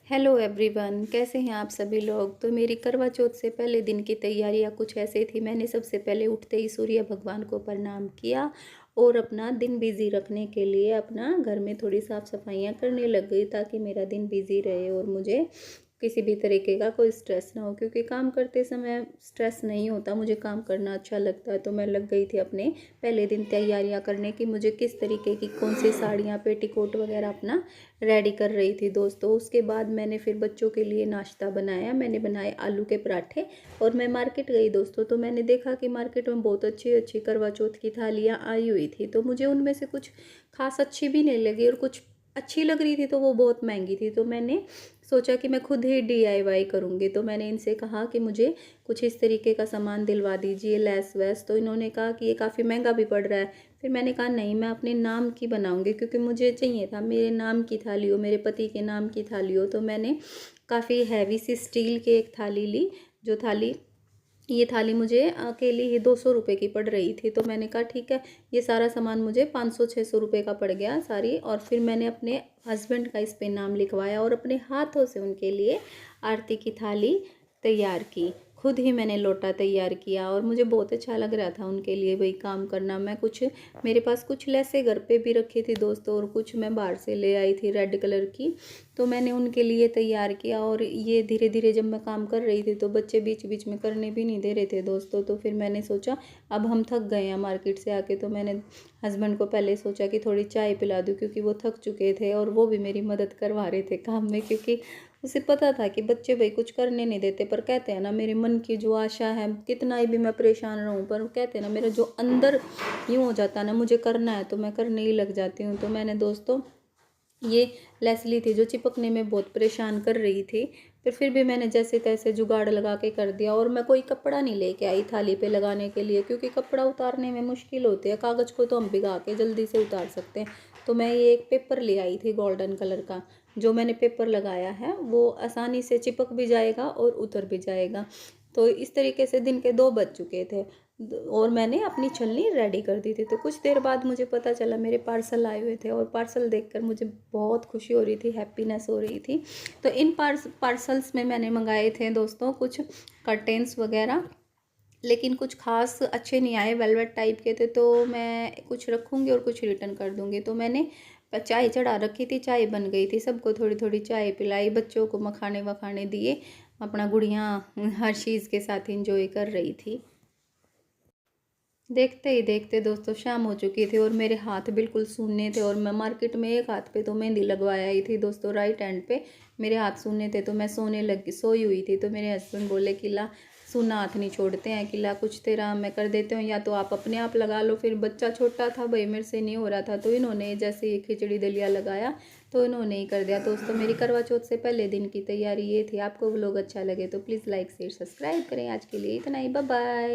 Hello everyone, कैसे हैं आप सभी लोग। तो मेरी करवा चौथ से पहले दिन की तैयारियां कुछ ऐसे थी। मैंने सबसे पहले उठते ही सूर्य भगवान को प्रणाम किया और अपना दिन बिजी रखने के लिए अपना घर में थोड़ी साफ़ सफाइयां करने लग गई, ताकि मेरा दिन बिजी रहे और मुझे किसी भी तरीके का कोई स्ट्रेस ना हो। क्योंकि काम करते समय स्ट्रेस नहीं होता, मुझे काम करना अच्छा लगता है। तो मैं लग गई थी अपने पहले दिन तैयारियां करने की, मुझे किस तरीके की कौन सी साड़ियाँ पेटीकोट वगैरह अपना रेडी कर रही थी दोस्तों। उसके बाद मैंने फिर बच्चों के लिए नाश्ता बनाया। मैंने बनाए आलू के पराठे और मैं मार्केट गई दोस्तों। तो मैंने देखा कि मार्केट में बहुत अच्छी अच्छी करवा चौथ की थालियाँ आई हुई थी। तो मुझे उनमें से कुछ खास अच्छी भी नहीं लगी और कुछ अच्छी लग रही थी तो वो बहुत महंगी थी। तो मैंने सोचा कि मैं खुद ही DIY करूँगी। तो मैंने इनसे कहा कि मुझे कुछ इस तरीके का सामान दिलवा दीजिए, लेस वेस। तो इन्होंने कहा कि ये काफ़ी महंगा भी पड़ रहा है। फिर मैंने कहा नहीं, मैं अपने नाम की बनाऊंगी, क्योंकि मुझे चाहिए था मेरे नाम की थाली हो, मेरे पति के नाम की थाली हो। तो मैंने काफ़ी हैवी सी स्टील की एक थाली ली। जो थाली ये थाली मुझे अकेली ही 200 रुपये की पड़ रही थी। तो मैंने कहा ठीक है, ये सारा सामान मुझे 500-600 रुपये का पड़ गया सारी। और फिर मैंने अपने हस्बैंड का इस पे नाम लिखवाया और अपने हाथों से उनके लिए आरती की थाली तैयार की। खुद ही मैंने लोटा तैयार किया और मुझे बहुत अच्छा लग रहा था उनके लिए वही काम करना। मैं कुछ मेरे पास कुछ लेसे घर पे भी रखी थी दोस्तों और कुछ मैं बाहर से ले आई थी रेड कलर की। तो मैंने उनके लिए तैयार किया और ये धीरे धीरे जब मैं काम कर रही थी तो बच्चे बीच बीच में करने भी नहीं दे रहे थे दोस्तों। तो फिर मैंने सोचा अब हम थक गए हैं मार्केट से आके। तो मैंने हस्बैंड को पहले सोचा कि थोड़ी चाय पिला दूँ, क्योंकि वो थक चुके थे और वो भी मेरी मदद करवा रहे थे काम में। क्योंकि उसे पता था कि बच्चे भाई कुछ करने नहीं देते, पर कहते हैं ना मेरे मन की जो आशा है, कितना ही भी मैं परेशान रहूं, पर कहते हैं ना मेरा जो अंदर यूँ हो जाता है ना मुझे करना है तो मैं करने ही लग जाती हूँ। तो मैंने दोस्तों ये लेसली थी जो चिपकने में बहुत परेशान कर रही थी, फिर भी मैंने जैसे तैसे जुगाड़ लगा के कर दिया। और मैं कोई कपड़ा नहीं लेके आई थाली पे लगाने के लिए, क्योंकि कपड़ा उतारने में मुश्किल होती है। कागज़ को तो हम भिगा के जल्दी से उतार सकते हैं। तो मैं ये एक पेपर ले आई थी गोल्डन कलर का। जो मैंने पेपर लगाया है वो आसानी से चिपक भी जाएगा और उतर भी जाएगा। तो इस तरीके से दिन के 2 बज चुके थे और मैंने अपनी छलनी रेडी कर दी थी। तो कुछ देर बाद मुझे पता चला मेरे पार्सल आए हुए थे और पार्सल देखकर मुझे बहुत खुशी हो रही थी, हैप्पीनेस हो रही थी। तो इन पार्सल्स में मैंने मंगाए थे दोस्तों कुछ कर्टेन्स वगैरह, लेकिन कुछ खास अच्छे नहीं आए, वेलवेट टाइप के थे। तो मैं कुछ रखूँगी और कुछ रिटर्न कर दूँगी। तो मैंने चाय चढ़ा रखी थी, चाय बन गई थी, सबको थोड़ी थोड़ी चाय पिलाई, बच्चों को मखाने वखाने दिए, अपना गुड़िया हर चीज़ के साथ इंजॉय कर रही थी। देखते ही देखते दोस्तों शाम हो चुकी थी और मेरे हाथ बिल्कुल सूने थे। और मैं मार्केट में एक हाथ पे तो मेहंदी लगवाया ही थी दोस्तों, राइट हैंड पे मेरे हाथ सूने थे। तो मैं सोई हुई थी। तो मेरे हस्बैंड बोले कि ला सूना हाथ नहीं छोड़ते हैं, कि ला कुछ तेरा मैं कर देते हूँ, या तो आप अपने आप लगा लो। फिर बच्चा छोटा था भाई, मेरे से नहीं हो रहा था। तो इन्होंने जैसे ये खिचड़ी दलिया लगाया तो इन्होंने ही कर दिया दोस्तों। मेरी करवा चौथ से पहले दिन की तैयारी ये थी। आपको व्लॉग अच्छा लगे तो प्लीज़ लाइक शेयर सब्सक्राइब करें। आज के लिए इतना ही, बाय बाय।